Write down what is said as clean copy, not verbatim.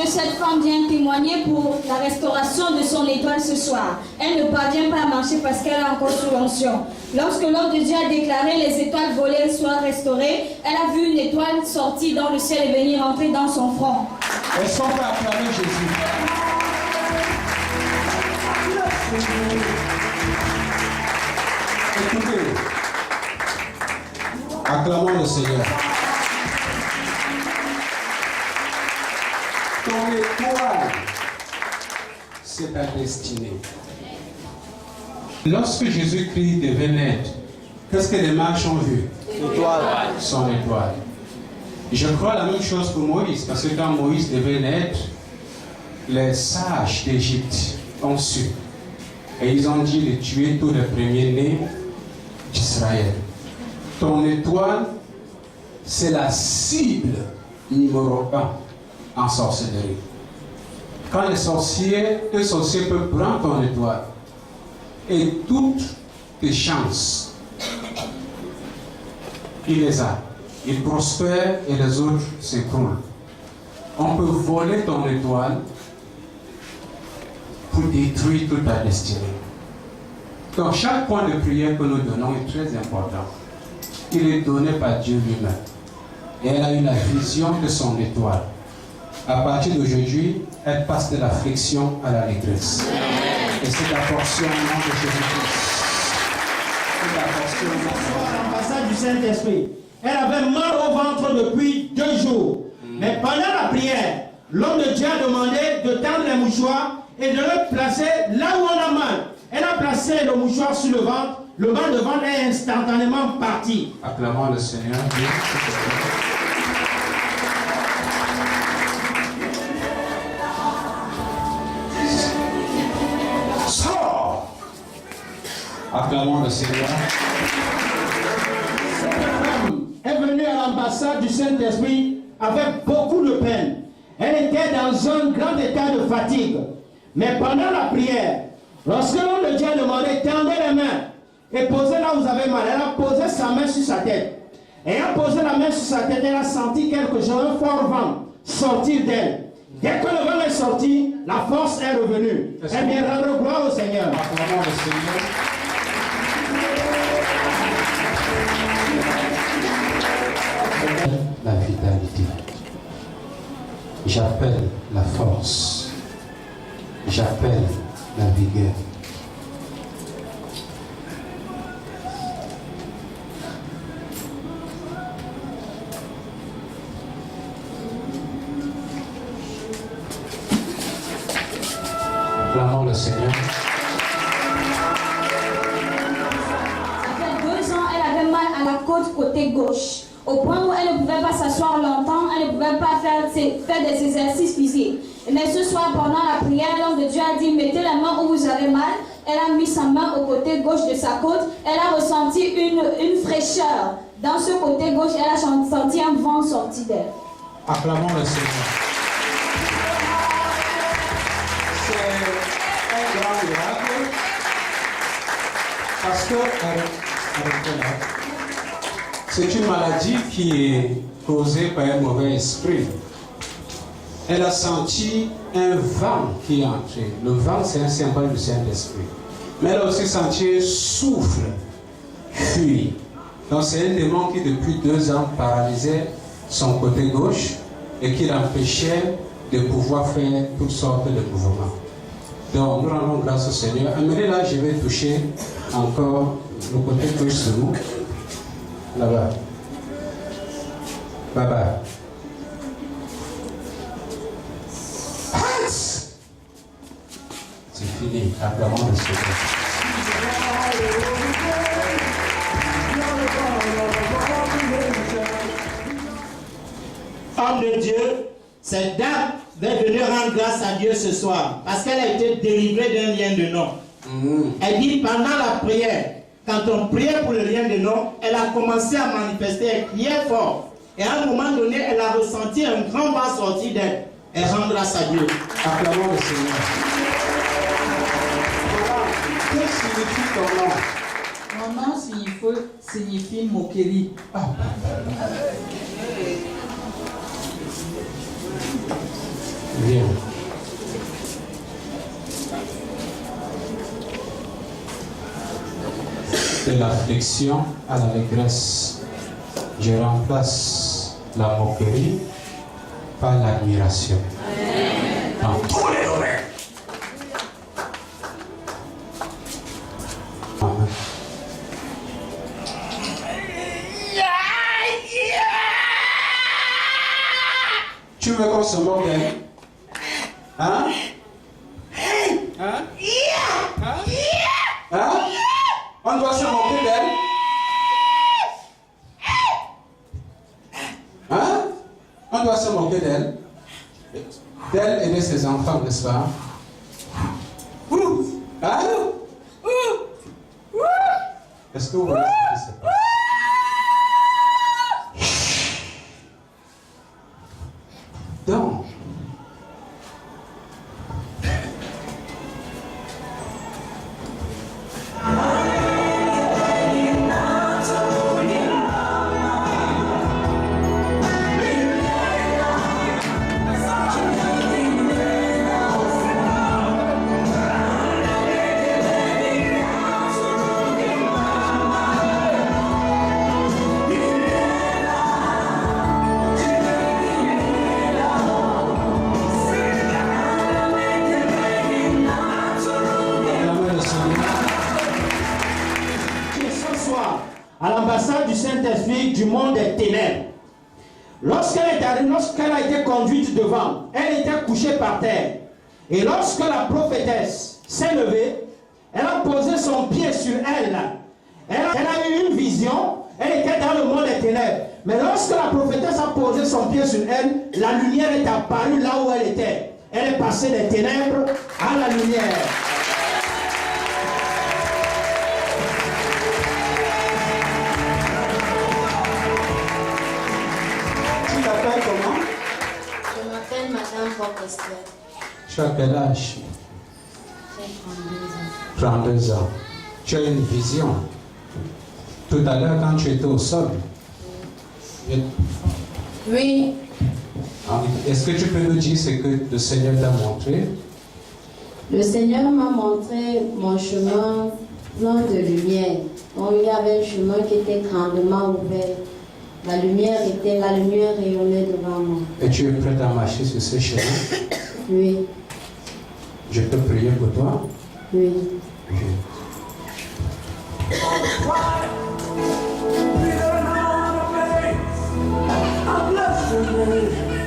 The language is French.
cette femme vient témoigner pour la restauration de son étoile ce soir. Elle ne parvient pas à marcher parce qu'elle est encore sous l'onction. Lorsque l'homme de Dieu a déclaré les étoiles volées soient restaurées, elle a vu une étoile sortir dans le ciel et venir entrer dans son front. Est-ce qu'on peut acclamer Jésus? Écoutez, acclamons le Seigneur. Ton étoile, c'est ta destinée. Lorsque Jésus-Christ devait naître, qu'est-ce que les mages ont vu? Étoile. Son étoile. Je crois la même chose pour Moïse, parce que quand Moïse devait naître, les sages d'Égypte ont su. Et ils ont dit de tuer tous les premiers-nés d'Israël. Ton étoile, c'est la cible numéro 1 en sorcellerie. Quand un sorcier peut prendre ton étoile et toutes tes chances, il les a. Il prospère et les autres s'écroulent. On peut voler ton étoile pour détruire toute ta destinée. Donc chaque point de prière que nous donnons est très important. Il est donné par Dieu lui-même. Et elle a eu la vision de son étoile. À partir d'aujourd'hui, elle passe de l'affliction à la détresse. Et c'est la portion au nom de Jésus-Christ. C'est la portion au nom de l'ambassade du Saint-Esprit. Elle avait mal au ventre depuis 2 jours. Mais pendant la prière, l'homme de Dieu a demandé de tendre les mouchoirs et de le placer là où on a mal. Elle a placé le mouchoir sur le ventre. Le mal de ventre est instantanément parti. Acclamons le Seigneur. Sors! Acclamons le Seigneur. Est venue à l'ambassade du Saint-Esprit avec beaucoup de peine. Elle était dans un grand état de fatigue. Mais pendant la prière, lorsque l'homme de Dieu a demandé, tendez les mains et posez là où vous avez mal, elle a posé sa main sur sa tête. Et elle a posé la main sur sa tête, elle a senti quelque chose, un fort vent sortir d'elle. Dès que le vent est sorti, la force est revenue. Elle vient rendre gloire au Seigneur. Acclamons le Seigneur. La vitalité. J'appelle la force. J'appelle la vigueur. Acclamons le Seigneur. Ça fait 2 ans, elle avait mal à la côte côté gauche. Au point où elle ne pouvait pas s'asseoir longtemps, elle ne pouvait pas faire des exercices physiques. Mais ce soir, pendant la prière, l'homme de Dieu a dit, mettez la main où vous avez mal. Elle a mis sa main au côté gauche de sa côte. Elle a ressenti une fraîcheur. Dans ce côté gauche, elle a senti un vent sortir d'elle. Acclamons le Seigneur. C'est un grand miracle. Parce que c'est une maladie qui est causée par un mauvais esprit. Elle a senti un vent qui est entré. Le vent, c'est un symbole du Saint-Esprit. Mais elle a aussi senti un souffle fuir. Donc c'est un démon qui depuis 2 ans paralysait son côté gauche et qui l'empêchait de pouvoir faire toutes sortes de mouvements. Donc nous rendons grâce au Seigneur. Amenez-la, je vais toucher encore le côté gauche de vous. Là-bas. Bye-bye. C'est fini. Acclamons le Seigneur. Femme de Dieu, cette dame va venir rendre grâce à Dieu ce soir parce qu'elle a été délivrée d'un lien de nom. Elle dit pendant la prière, quand on priait pour le lien de nom, elle a commencé à manifester, elle criait fort. Et à un moment donné, elle a ressenti un grand vent sortir d'elle. Elle rend grâce à Dieu. Acclamons le Seigneur. Que signifie ton nom? Mon nom signifie moquerie. Viens. De l'affliction à l'allégresse, je remplace la moquerie par l'admiration. Dans tous les domaines. Amen. Tu veux qu'on se moque d'elle? Hein? Hein? Hein? On doit se moquer d'elle? Hein? On doit se moquer d'elle? D'elle et de ses enfants, n'est-ce pas? Hein? Est-ce que vous voyez ce qui se passe? Donc, à l'ambassade du Saint-Esprit du monde des ténèbres. Lorsqu'elle a été conduite devant, elle était couchée par terre. Et lorsque la prophétesse s'est levée, elle a posé son pied sur elle. Elle a eu une vision, elle était dans le monde des ténèbres. Mais lorsque la prophétesse a posé son pied sur elle, la lumière est apparue là où elle était. Elle est passée des ténèbres à la lumière. Comment? Je m'appelle Madame Fortester. Tu as quel âge? J'ai 32 ans. 32 ans. Tu as une vision. Tout à l'heure, quand tu étais au sol. Oui, Est-ce que tu peux nous dire ce que le Seigneur t'a montré? le Seigneur m'a montré mon chemin plein de lumière. Donc, il y avait un chemin qui était grandement ouvert. La lumière rayonnait devant moi. Et tu es prête à marcher sur ce chemin? Oui, Je peux prier pour toi? oui. I bless your name.